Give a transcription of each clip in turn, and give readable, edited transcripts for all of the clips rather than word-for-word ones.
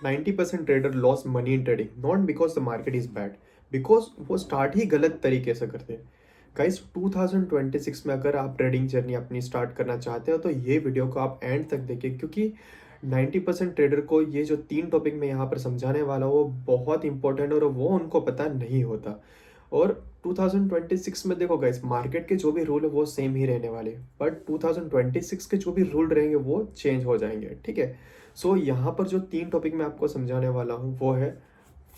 90% trader loss money in trading not because the market is bad, because वो start ही गलत तरीके से करते हैं। गाइस 2026 में अगर आप ट्रेडिंग जर्नी अपनी स्टार्ट करना चाहते हो तो ये वीडियो को आप एंड तक देखिए, क्योंकि 90% ट्रेडर को ये जो 3 टॉपिक मैं यहाँ पर समझाने वाला हूँ वो बहुत इंपॉर्टेंट और वो उनको पता नहीं होता। और 2026 में देखो गाइस, मार्केट के जो भी रूल है वो सेम ही रहने वाले, बट 2026 के जो भी रूल रहेंगे वो चेंज हो जाएंगे, ठीक है। सो यहाँ पर जो 3 टॉपिक मैं आपको समझाने वाला हूँ वो है,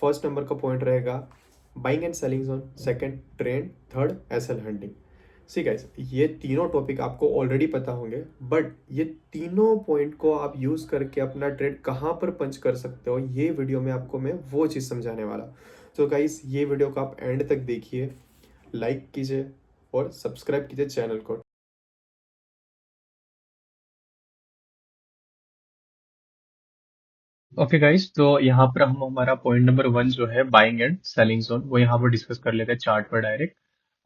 फर्स्ट नंबर का पॉइंट रहेगा buying and selling zone, second trend, third SL hunting. See guys, ये तीनों टॉपिक आपको ऑलरेडी पता होंगे, बट ये तीनों पॉइंट को आप यूज करके अपना ट्रेड कहाँ पर पंच कर सकते हो, ये वीडियो में आपको मैं वो चीज़ समझाने वाला। तो गाइस ये वीडियो को आप एंड तक देखिए, लाइक कीजिए और सब्सक्राइब कीजिए चैनल को। ओके गाइस, तो यहाँ पर हम हमारा पॉइंट नंबर 1 जो है बाइंग एंड सेलिंग जोन, वो यहाँ पर डिस्कस कर लेते हैं चार्ट पर डायरेक्ट।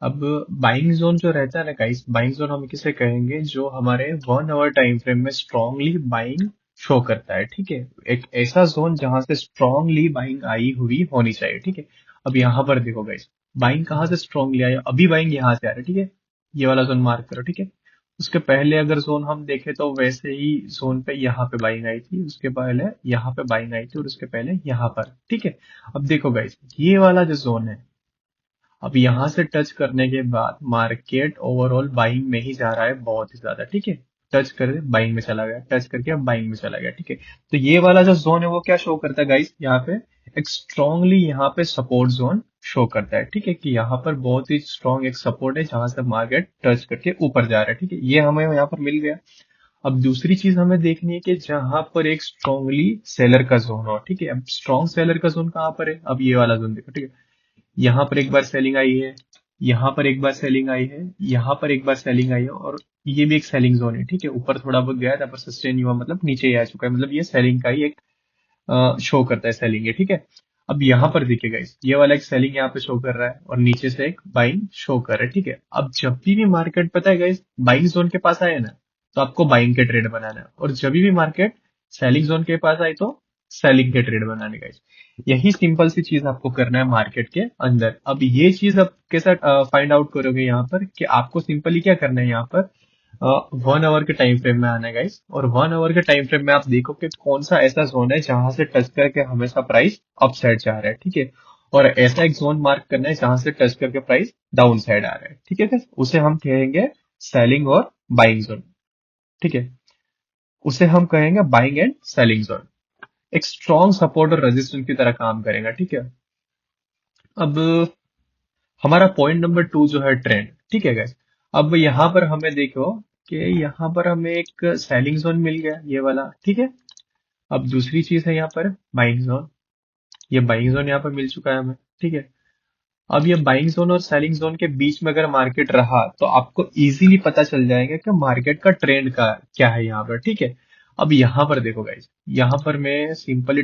अब बाइंग जोन जो रहता है ना गाइस, बाइंग जोन हम किसे कहेंगे, जो हमारे 1 आवर टाइम फ्रेम में स्ट्रांगली बाइंग शो करता है, ठीक है। एक ऐसा जोन जहां से स्ट्रांगली बाइंग आई हुई होनी चाहिए, ठीक है। अब यहाँ पर देखो गाइस, बाइंग कहाँ से स्ट्रांगली आई, अभी बाइंग यहाँ से आ रहा है, ठीक है। ये वाला जोन मार्क करो, ठीक है। उसके पहले अगर जोन हम देखें तो वैसे ही जोन पे यहाँ पे बाइंग आई थी, उसके पहले यहाँ पे बाइंग आई थी और उसके पहले यहाँ पर, ठीक है। अब देखो गाइस, ये वाला जो जोन है, अब यहाँ से टच करने के बाद मार्केट ओवरऑल बाइंग में ही जा रहा है बहुत ही ज्यादा, ठीक है। टच कर बाइंग में चला गया, टच करके अब बाइंग में चला गया, ठीक है। तो ये वाला जो जोन है वो क्या शो करता है गाइस, यहाँ पे एक स्ट्रांगली यहाँ पे सपोर्ट जोन शो करता है, ठीक है। कि यहाँ पर बहुत ही स्ट्रांग एक सपोर्ट है जहां से मार्केट टच करके ऊपर जा रहा है, ठीक है। ये हमें यहाँ पर मिल गया। अब दूसरी चीज हमें देखनी है कि जहां पर एक स्ट्रांगली सेलर का जोन हो, ठीक है। अब स्ट्रांग सेलर का जोन कहाँ पर है, अब ये वाला जोन देखो, ठीक है। यहाँ पर एक बार सेलिंग आई है, यहाँ पर एक बार सेलिंग आई है, यहाँ पर एक बार सेलिंग आई है, और ये भी एक सेलिंग जोन है, ठीक है। ऊपर थोड़ा बहुत गया था पर सस्टेन हुआ, मतलब नीचे ही आ चुका है, मतलब ये सेलिंग का ही एक शो करता है, सेलिंग है, ठीक है। अब यहाँ पर देखिए गाइस, ये वाला एक सेलिंग यहाँ पे शो कर रहा है और नीचे से एक बाइंग शो कर रहा है, ठीक है। अब जब भी मार्केट, पता है गाइस, बाइंग जोन के पास आए ना, तो आपको बाइंग के ट्रेड बनाना है, और जब भी मार्केट सेलिंग जोन के पास आई तो सेलिंग के ट्रेड बनाने गाइस। यही सिंपल सी चीज आपको करना है मार्केट के अंदर। अब ये चीज आप कैसा फाइंड आउट करोगे यहाँ पर, कि आपको सिंपली क्या करना है, यहाँ पर 1 आवर के टाइम फ्रेम में आना है गाइस, और 1 आवर के टाइम फ्रेम में आप देखो कि कौन सा ऐसा जोन है जहां से टच करके हमेशा प्राइस अप साइड जा रहा है, ठीक है। और ऐसा एक जोन मार्क करना है जहां से टच करके प्राइस डाउन साइड आ रहा है, ठीक है guys? उसे हम कहेंगे सेलिंग और बाइंग जोन, ठीक है। उसे हम कहेंगे बाइंग एंड सेलिंग जोन। एक स्ट्रॉन्ग सपोर्ट और रेजिस्टेंस की तरह काम करेगा, ठीक है। अब हमारा पॉइंट नंबर 2 जो है ट्रेंड, ठीक है गाइस। अब यहाँ पर हमें देखो कि यहाँ पर हमें एक सेलिंग जोन मिल गया, ये वाला, ठीक है। अब दूसरी चीज है यहाँ पर बाइंग जोन, ये बाइंग जोन यहाँ पर मिल चुका है हमें, ठीक है। अब ये बाइंग जोन और सेलिंग जोन के बीच में अगर मार्केट रहा तो आपको इजीली पता चल जाएगा कि मार्केट का ट्रेंड का क्या है यहाँ पर, ठीक है। अब यहाँ पर देखो गाइस, यहाँ पर मैं सिंपली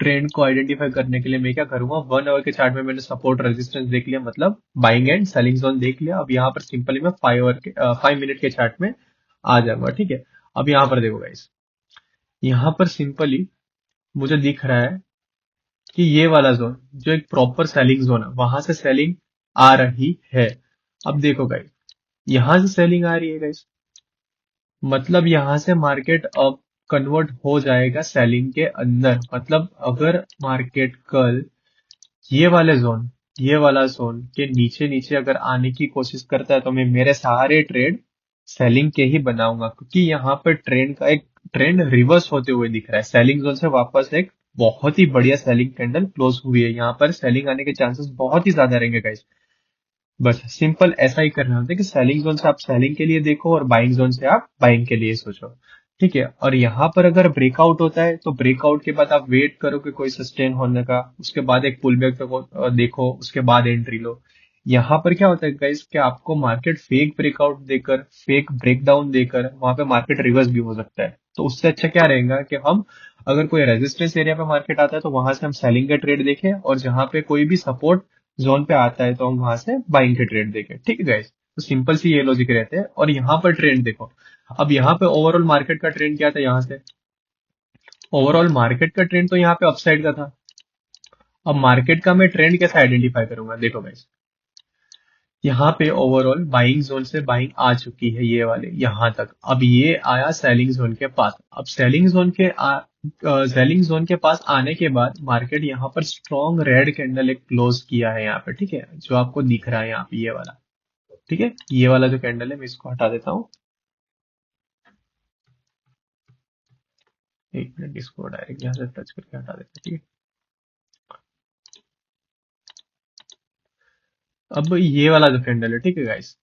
ट्रेंड को आइडेंटिफाई करने के लिए मैं क्या करूंगा, 1 आवर के चार्ट में मैंने सपोर्ट रेजिस्टेंस देख लिया, मतलब बाइंग एंड सेलिंग जोन देख लिया। अब यहाँ पर सिंपली मैं 5 मिनट के चार्ट में आ जाऊंगा, ठीक है। अब यहाँ पर देखो गाइस, यहाँ पर सिंपली मुझे दिख रहा है कि ये वाला जोन जो एक प्रॉपर सेलिंग जोन है, वहां से सेलिंग आ रही है। अब देखो गाइस, यहां से सेलिंग आ रही है गाइस, मतलब यहां से मार्केट अब कन्वर्ट हो जाएगा सेलिंग के अंदर। मतलब अगर मार्केट कल ये वाले जोन, ये वाला जोन के नीचे नीचे अगर आने की कोशिश करता है तो मैं मेरे सारे ट्रेड सेलिंग के ही बनाऊंगा, क्योंकि यहाँ पर ट्रेंड का एक ट्रेंड रिवर्स होते हुए दिख रहा है। सेलिंग जोन से वापस एक बहुत ही बढ़िया सेलिंग कैंडल क्लोज हुई है, यहाँ पर सेलिंग आने के चांसेस बहुत ही ज्यादा रहेंगे गाइस। बस सिंपल ऐसा ही करना होता है कि सेलिंग जोन से आप सेलिंग के लिए देखो और बाइंग जोन से आप बाइंग के लिए सोचो, ठीक है। और यहाँ पर अगर ब्रेकआउट होता है तो ब्रेकआउट के बाद आप वेट करो कि कोई सस्टेन होने का, उसके बाद एक पुल बैक देखो, उसके बाद एंट्री लो। यहाँ पर क्या होता है गाइस कि आपको मार्केट फेक ब्रेकआउट देकर, फेक ब्रेकडाउन देकर वहां पे मार्केट रिवर्स भी हो सकता है। तो उससे अच्छा क्या रहेगा कि हम, अगर कोई रेजिस्टेंस एरिया पे मार्केट आता है तो वहां से हम सेलिंग का ट्रेड देखें, और जहां पे कोई भी सपोर्ट जोन पे आता है तो हम वहां से बाइंग के ट्रेड देखें, ठीक है गाइस। तो सिंपल सी ये लॉजिक रहते हैं। और यहाँ पर ट्रेंड देखो, अब यहाँ पे ओवरऑल मार्केट का ट्रेंड क्या था, यहाँ से ओवरऑल मार्केट का ट्रेंड तो यहाँ पे अपसाइड का था। अब मार्केट का मैं ट्रेंड कैसे आइडेंटिफाई करूंगा, देखो गाइस, यहाँ पे ओवरऑल बाइंग जोन से बाइंग आ चुकी है ये वाले यहाँ तक। अब ये आया सेलिंग जोन के पास। अब सेलिंग जोन के पास आने के बाद मार्केट यहाँ पर स्ट्रॉन्ग रेड कैंडल एक क्लोज किया है यहाँ पे, ठीक है, जो आपको दिख रहा है यहाँ पे ये वाला, ठीक है। ये वाला जो कैंडल है मैं इसको हटा देता हूँ, एक मिनट, इसको डायरेक्ट यहाँ से टच करके हटा देते हैं, ठीक है। अब ये वाला जो कैंडल है, ठीक है गाइस,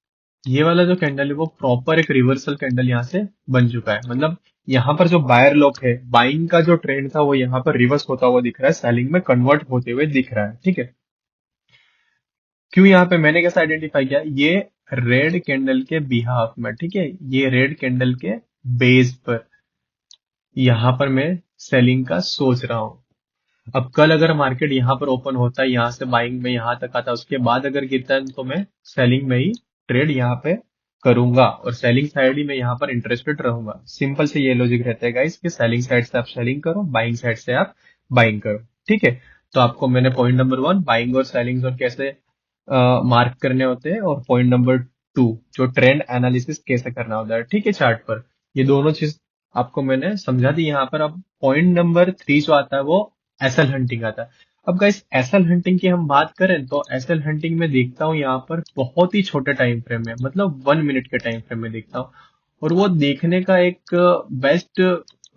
ये वाला जो कैंडल है वो प्रॉपर एक रिवर्सल कैंडल यहाँ से बन चुका है। मतलब यहाँ पर जो बायर लोग है, बाइंग का जो ट्रेंड था वो यहाँ पर रिवर्स होता हुआ दिख रहा है, सेलिंग में कन्वर्ट होते हुए दिख रहा है, ठीक है। क्यों, यहाँ पे मैंने कैसे आइडेंटिफाई किया, ये रेड कैंडल के बिहाफ में, ठीक है, ये रेड कैंडल के बेस पर यहाँ पर मैं सेलिंग का सोच रहा हूँ। अब कल अगर मार्केट यहाँ पर ओपन होता है, यहाँ से बाइंग में यहाँ तक आता है, उसके बाद अगर गिरता है तो मैं सेलिंग में ही ट्रेड यहाँ पे करूंगा और सेलिंग साइड ही मैं यहाँ पर इंटरेस्टेड रहूंगा। सिंपल से ये लॉजिक रहता है गाइस कि सेलिंग साइड से आप सेलिंग करो, बाइंग साइड से आप बाइंग करो, ठीक है। तो आपको मैंने पॉइंट नंबर 1 बाइंग और सेलिंग जोन कैसे मार्क करने होते हैं, और पॉइंट नंबर 2 जो ट्रेंड एनालिसिस कैसे करना होता है, ठीक है, चार्ट पर, ये दोनों चीज आपको मैंने समझा दी यहाँ पर। अब पॉइंट नंबर 3 जो आता है वो एसएल हंटिंग आता है। अब गाइस एसएल हंटिंग की हम बात करें तो एसएल हंटिंग में देखता हूँ यहाँ पर बहुत ही छोटे टाइम फ्रेम में, मतलब 1 मिनट के टाइम फ्रेम में देखता हूँ, और वो देखने का एक बेस्ट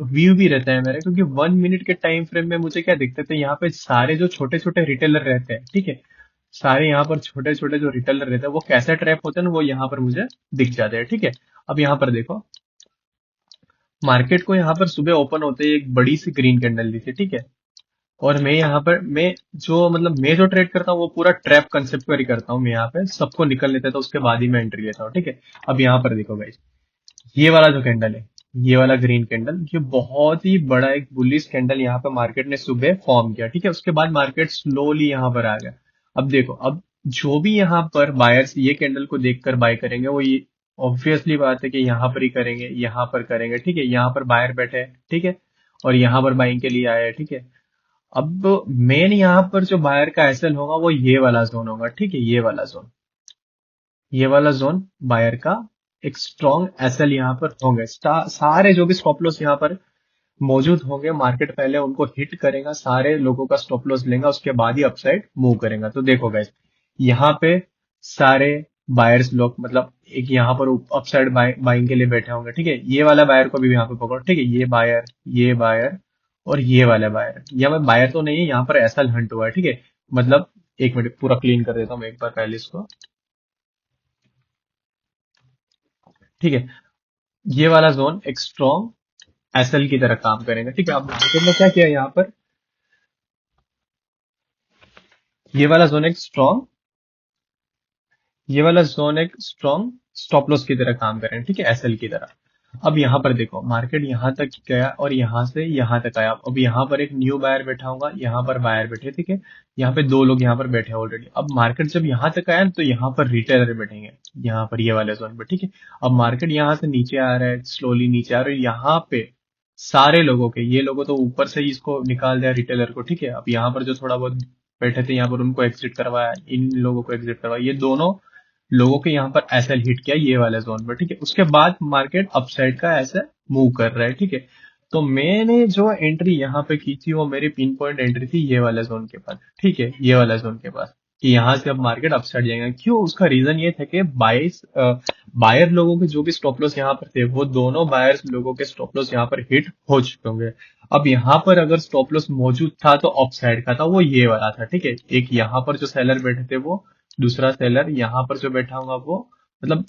व्यू भी रहता है मेरा, क्योंकि 1 मिनट के टाइम फ्रेम में मुझे क्या दिखते थे, यहाँ पे सारे जो छोटे छोटे रिटेलर रहते हैं, ठीक है, सारे यहाँ पर छोटे छोटे जो रिटेलर रहते हैं वो कैसे ट्रैप होते हैं ना, वो यहाँ पर मुझे दिख जाते हैं, ठीक है। अब यहाँ पर देखो, मार्केट को यहाँ पर सुबह ओपन होते ही एक बड़ी सी ग्रीन कैंडल दिखी, ठीक है, और मैं यहाँ पर मैं जो ट्रेड करता हूँ वो पूरा ट्रैप कंसेप्ट पर ही करता हूँ। मैं यहाँ पे सबको निकल लेता था, उसके बाद ही मैं एंट्री लेता हूँ, ठीक है। अब यहाँ पर देखो गाइस, ये वाला जो कैंडल है, ये वाला ग्रीन कैंडल, ये बहुत ही बड़ा एक बुलिश कैंडल यहाँ पे मार्केट ने सुबह फॉर्म किया, ठीक है। उसके बाद मार्केट स्लोली यहाँ पर आ गया। अब देखो, अब जो भी यहाँ पर बायर्स ये कैंडल को देखकर बाय करेंगे, वो ये ऑब्वियसली बात है कि यहाँ पर ही करेंगे, यहाँ पर करेंगे, ठीक है। यहाँ पर बायर बैठे हैं, ठीक है, और यहाँ पर बाइंग के लिए आए हैं, ठीक है। अब मेन यहाँ पर जो बायर का एसएल होगा वो ये वाला जोन होगा, ठीक है, ये वाला जोन, ये वाला जोन बायर का एक स्ट्रॉन्ग एसएल यहाँ पर होंगे। सारे जो भी स्टॉप लॉस यहाँ पर मौजूद होंगे, मार्केट पहले उनको हिट करेगा, सारे लोगों का स्टॉप लॉस लेगा, उसके बाद ही अपसाइड मूव करेगा। तो देखो गाइस, यहाँ पे सारे बायर्स लोग, मतलब एक यहाँ पर अपसाइड बाइंग के लिए बैठे होंगे, ठीक है। ये वाला बायर को भी यहाँ पे पकड़ो, ठीक है, ये बायर और ये वाला बायर, यहाँ पे बायर तो नहीं है, यहाँ पर एसएल हंट हुआ है, ठीक है। मतलब एक मिनट पूरा क्लीन कर देता हूँ एक बार पहले इसको, ठीक है। ये वाला जोन एक स्ट्रॉन्ग एसएल की तरह काम करेगा, ठीक है। अब मार्केट ने क्या किया यहाँ पर, ये वाला जोन एक स्ट्रॉन्ग ये वाला जोन एक स्ट्रॉन्ग स्टॉप लॉस की तरह काम करें, ठीक है, एसएल की तरह। अब यहाँ पर देखो, मार्केट यहाँ तक गया और यहाँ से यहाँ तक आया। अब यहाँ पर एक न्यू बायर बैठा होगा, यहाँ पर बायर बैठे, ठीक है, यहाँ पे दो लोग यहाँ पर बैठे ऑलरेडी। अब मार्केट जब यहाँ तक आया तो यहाँ पर रिटेलर बैठेंगे, यहाँ पर ये वाले जोन पर, ठीक है। अब मार्केट यहाँ से नीचे आ रहा है, स्लोली नीचे आ रहा है, यहाँ पे सारे लोगों के, ये लोगों तो ऊपर से ही इसको निकाल दिया रिटेलर को, ठीक है। अब यहाँ पर जो थोड़ा बहुत बैठे थे यहाँ पर उनको एग्जिट करवाया, इन लोगों को एग्जिट करवाया, ये दोनों लोगों के यहाँ पर एसएल हिट किया ये वाले जोन पर, ठीक है। उसके बाद मार्केट अपसाइड का ऐसे मूव कर रहा है, ठीक है। तो मैंने जो एंट्री यहाँ पे की थी वो मेरी पिन पॉइंट एंट्री थी ये वाले जोन के पास, ठीक है, ये वाला जोन के पास, कि यहाँ से अब मार्केट अपसाइड जाएगा। क्यों, उसका रीजन ये था कि बायर लोगों के जो भी स्टॉप लॉस यहाँ पर थे, वो दोनों बायर्स लोगों के स्टॉप लॉस यहाँ पर हिट हो चुके होंगे। अब यहाँ पर अगर स्टॉप लॉस मौजूद था तो अपसाइड का था, वो ये वाला था, ठीक है। एक यहाँ पर जो सेलर बैठे थे वो, दूसरा सेलर यहाँ पर जो बैठा होगा वो, मतलब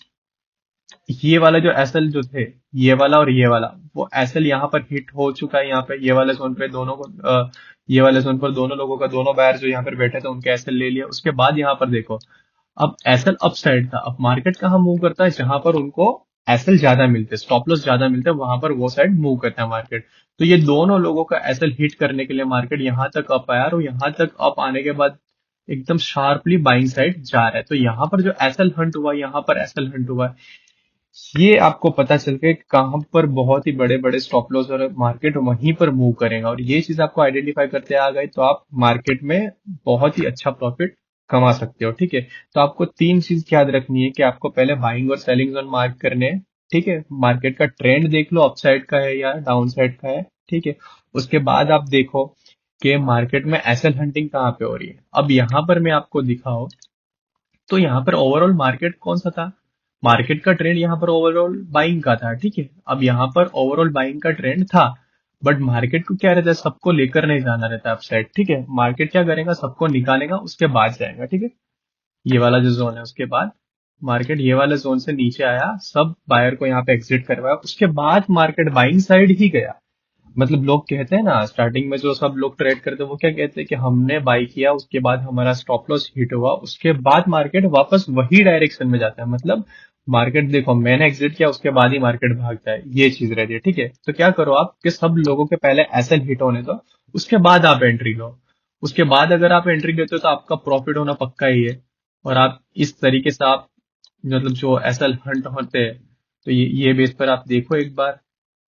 ये वाला जो एसएल जो थे, ये वाला और ये वाला, वो एसएल यहाँ पर हिट हो चुका है। यहाँ पे ये वाले जोन पे दोनों को ये वाले जोन पर दोनों लोगों का, दोनों बायर जो यहाँ पर बैठे थे उनके एसएल ले लिया। उसके बाद यहाँ पर देखो, अब एसएल अप साइड था। अब मार्केट कहाँ मूव करता है, जहां पर उनको एसएल ज्यादा मिलते, स्टॉप लॉस ज्यादा मिलते हैं, वहां पर वो साइड मूव करता है मार्केट। तो ये दोनों लोगों का एसएल हिट करने के लिए मार्केट यहाँ तक अप आया, और यहाँ तक अप आने के बाद एकदम शार्पली बाइंग साइड जा रहा है। तो यहाँ पर जो एसएल हंट हुआ, यहाँ पर एसएल हंट हुआ है, ये आपको पता चल के कहाँ पर बहुत ही बड़े बड़े स्टॉप लॉस और मार्केट वहीं पर मूव करेगा, और ये चीज आपको आइडेंटिफाई करते आ गए तो आप मार्केट में बहुत ही अच्छा प्रॉफिट कमा सकते हो। ठीक है, तो आपको तीन चीज याद रखनी है कि आपको पहले बाइंग और सेलिंग जोन मार्क करने हैं। ठीक है, मार्केट का ट्रेंड देख लो, अपसाइड का है या डाउन साइड का है। ठीक है, उसके बाद आप देखो कि मार्केट में एसएल हंटिंग कहाँ पे हो रही है। अब यहाँ पर मैं आपको दिखाऊं तो यहाँ पर ओवरऑल मार्केट कौन सा था, मार्केट का ट्रेंड यहाँ पर ओवरऑल बाइंग का था। ठीक है, अब यहाँ पर ओवरऑल बाइंग का ट्रेंड था, बट मार्केट को क्या रहता है, सबको लेकर नहीं जाना रहता है अपसाइड। ठीक है, मार्केट क्या करेगा, सबको निकालेगा उसके बाद जाएगा। ठीक है, ये वाला जो जोन है उसके बाद मार्केट ये वाले जोन से नीचे आया, सब बायर को यहाँ पे एग्जिट करवाया, उसके बाद मार्केट बाइंग साइड ही गया। मतलब लोग कहते हैं ना, स्टार्टिंग में जो सब लोग ट्रेड करते हैं वो क्या कहते हैं कि हमने बाई किया, उसके बाद हमारा स्टॉप लॉस हिट हुआ, उसके बाद मार्केट वापस वही डायरेक्शन में जाता है। मतलब मार्केट देखो मैंने एग्जिट किया उसके बाद ही मार्केट भागता है, ये चीज रहती है। ठीक है, तो क्या करो आप कि सब लोगों के पहले एसएल हिट होने दो, उसके बाद आप एंट्री लो। उसके बाद अगर आप एंट्री लेते हो तो आपका प्रॉफिट होना पक्का ही है। और आप इस तरीके से आप मतलब जो एसएल हंट होते हैं, तो ये बेस पर आप देखो एक बार,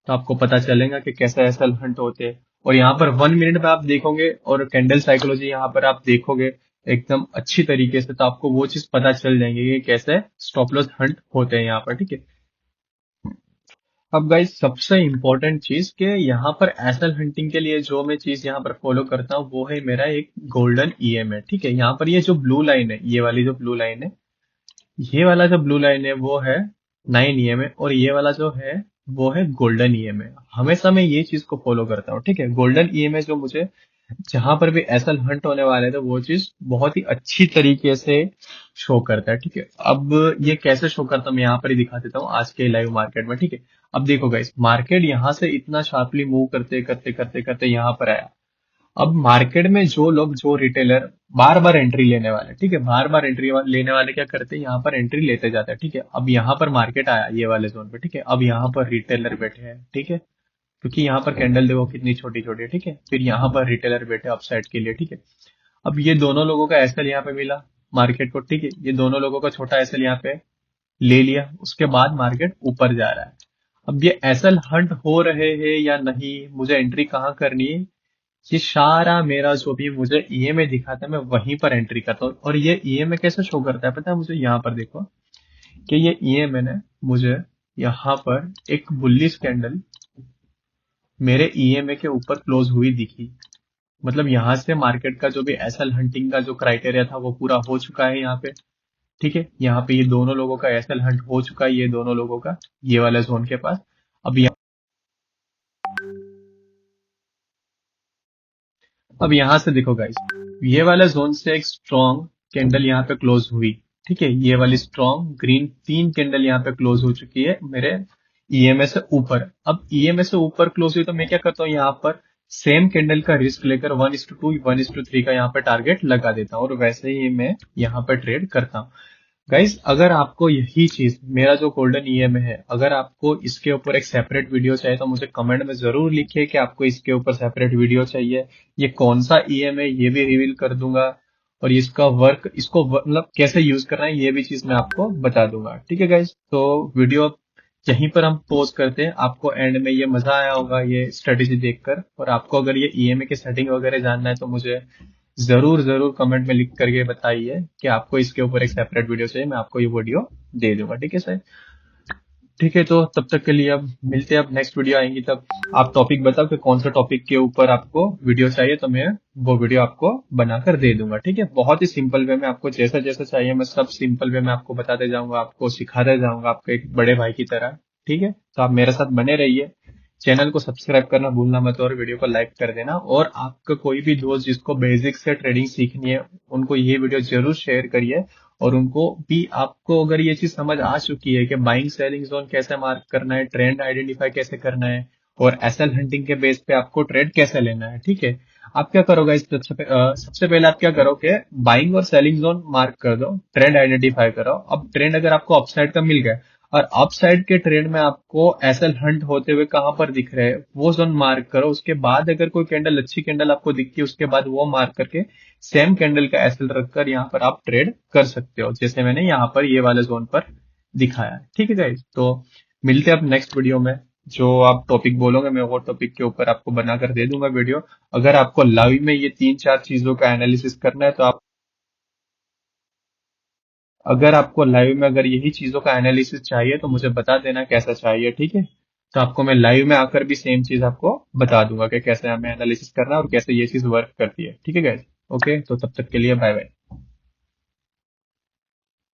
तो आपको पता चलेगा कि कैसे एसएल हंट होते हैं। और यहाँ पर 1 मिनट में आप देखोगे और कैंडल साइकोलॉजी यहाँ पर आप देखोगे एकदम अच्छी तरीके से, तो आपको वो चीज पता चल जाएंगे कि कैसे स्टॉप लॉस हंट होते हैं यहाँ पर। ठीक है, अब गाइस सबसे इंपॉर्टेंट चीज कि यहाँ पर एसएल हंटिंग के लिए जो मैं चीज यहाँ पर फॉलो करता हूँ वो है मेरा एक गोल्डन ईएमए। ठीक है, यहाँ पर ये जो ब्लू लाइन है, ये वाली जो ब्लू लाइन है, ये वाला जो ब्लू लाइन है वो है 9 ईएमए, और ये वाला जो है वो है गोल्डन ईएमए। हमेशा मैं ये चीज को फॉलो करता हूँ। ठीक है, गोल्डन ईएमए जो मुझे जहां पर भी एसएल हंट होने वाले थे वो चीज बहुत ही अच्छी तरीके से शो करता है। ठीक है, अब ये कैसे शो करता हूँ मैं यहाँ पर ही दिखा देता हूँ आज के लाइव मार्केट में। ठीक है, अब देखो गाइस, मार्केट यहाँ से इतना शार्पली मूव करते करते करते करते यहाँ पर आया। अब मार्केट में जो लोग, जो रिटेलर बार बार एंट्री लेने वाले, ठीक है, बार बार एंट्री लेने वाले क्या करते हैं, यहाँ पर एंट्री लेते जाते हैं। ठीक है, अब यहाँ पर मार्केट आया ये वाले जोन पे। ठीक है, अब यहाँ पर रिटेलर बैठे हैं। ठीक है, क्योंकि यहाँ पर कैंडल देखो कितनी छोटी छोटी है। ठीक है, फिर यहाँ पर रिटेलर बैठे अपसाइड के लिए। ठीक है, अब ये दोनों लोगों का एसएल यहाँ पे मिला मार्केट को। ठीक है, ये दोनों लोगों का छोटा एसएल यहाँ पे ले लिया, उसके बाद मार्केट ऊपर जा रहा है। अब ये एसएल हंट हो रहे हैं या नहीं, मुझे एंट्री कहाँ करनी है, ये सारा मेरा जो भी मुझे ईएमए दिखाता है मैं वहीं पर एंट्री करता हूँ। और ये ईएमए कैसे शो करता है पता है मुझे, यहाँ पर देखो कि ये ईएमए ने मुझे यहाँ पर एक बुलिश कैंडल मेरे ईएमए के ऊपर क्लोज हुई दिखी। मतलब यहाँ से मार्केट का जो भी एसएल हंटिंग का जो क्राइटेरिया था वो पूरा हो चुका है यहाँ पे। ठीक है, यहाँ पे ये दोनों लोगों का एसएल हंट हो चुका है, ये दोनों लोगों का ये वाले जोन के पास। अब यहाँ से देखो गाइस, ये वाला जोन से एक स्ट्रॉन्ग कैंडल यहाँ पे क्लोज हुई। ठीक है, ये वाली स्ट्रॉन्ग ग्रीन तीन कैंडल यहाँ पे क्लोज हो चुकी है मेरे ईएमए से ऊपर। अब ईएमए से ऊपर क्लोज हुई तो मैं क्या करता हूँ, यहाँ पर सेम कैंडल का रिस्क लेकर 1:2 1:3 का यहाँ पे टारगेट लगा देता हूँ, और वैसे ही मैं यहाँ पर ट्रेड करता हूँ। गाइस अगर आपको यही चीज मेरा जो गोल्डन ईएमए है, अगर आपको इसके ऊपर एक सेपरेट वीडियो चाहिए तो मुझे कमेंट में जरूर लिखिए कि आपको इसके ऊपर सेपरेट वीडियो चाहिए। ये कौन सा ईएमए ये भी रिवील कर दूंगा, और इसका वर्क, मतलब कैसे यूज करना है ये भी चीज मैं आपको बता दूंगा। ठीक है गाइस, तो वीडियो यहीं पर हम पोज करते हैं। आपको एंड में ये मजा आया होगा ये स्ट्रेटेजी देखकर, और आपको अगर ये ईएमए की सेटिंग वगैरह जानना है तो मुझे जरूर जरूर कमेंट में लिख करके बताइए कि आपको इसके ऊपर एक सेपरेट वीडियो चाहिए, मैं आपको ये वीडियो दे दूंगा। ठीक है सर, ठीक है, तो तब तक के लिए अब मिलते हैं, अब नेक्स्ट वीडियो आएंगी तब आप टॉपिक बताओ कि कौन सा टॉपिक के ऊपर आपको वीडियो चाहिए, तो मैं वो वीडियो आपको बनाकर दे दूंगा। ठीक है, बहुत ही सिंपल वे में, आपको जैसा जैसा चाहिए मैं सब सिंपल वे में आपको बताते जाऊंगा, आपको सिखाते जाऊंगा, आपको एक बड़े भाई की तरह। ठीक है, तो आप मेरे साथ बने रहिए, चैनल को सब्सक्राइब करना भूलना मत, और वीडियो को लाइक कर देना। और आपका कोई भी दोस्त जिसको बेसिक से ट्रेडिंग सीखनी है उनको ये वीडियो जरूर शेयर करिए, और उनको भी, आपको अगर ये चीज समझ आ चुकी है कि बाइंग सेलिंग जोन कैसे मार्क करना है, ट्रेंड आइडेंटिफाई कैसे करना है, और एसएल हंटिंग के बेस पे आपको ट्रेड कैसे लेना है, ठीक है, आप क्या करोगे इस सबसे पहले आप क्या करो कि बाइंग और सेलिंग जोन मार्क कर दो, ट्रेंड आइडेंटिफाई करो। अब ट्रेंड अगर आपको अपसाइड का मिल गया, और अपसाइड के ट्रेंड में आपको एसएल हंट होते हुए कहां पर दिख रहे हैं वो जोन मार्क करो। उसके बाद अगर कोई कैंडल, अच्छी कैंडल आपको दिखती है, उसके बाद वो मार्क करके सेम कैंडल का एसएल रखकर यहाँ पर आप ट्रेड कर सकते हो, जैसे मैंने यहाँ पर ये वाले जोन पर दिखाया है। ठीक है गाइज, तो मिलते हैं अब नेक्स्ट वीडियो में। जो आप टॉपिक बोलोगे मैं वो टॉपिक के ऊपर आपको बना कर दे दूंगा वीडियो। अगर आपको लाइव में ये 3-4 चीजों का एनालिसिस करना है तो आप, अगर आपको लाइव में अगर यही चीजों का एनालिसिस चाहिए तो मुझे बता देना कैसा चाहिए, ठीक है। तो आपको मैं लाइव में आकर भी सेम चीज आपको बता दूंगा कि कैसे हमें एनालिसिस करना है और कैसे ये चीज वर्क करती है। ठीक है गाइज, ओके, तो तब तक के लिए बाय बाय।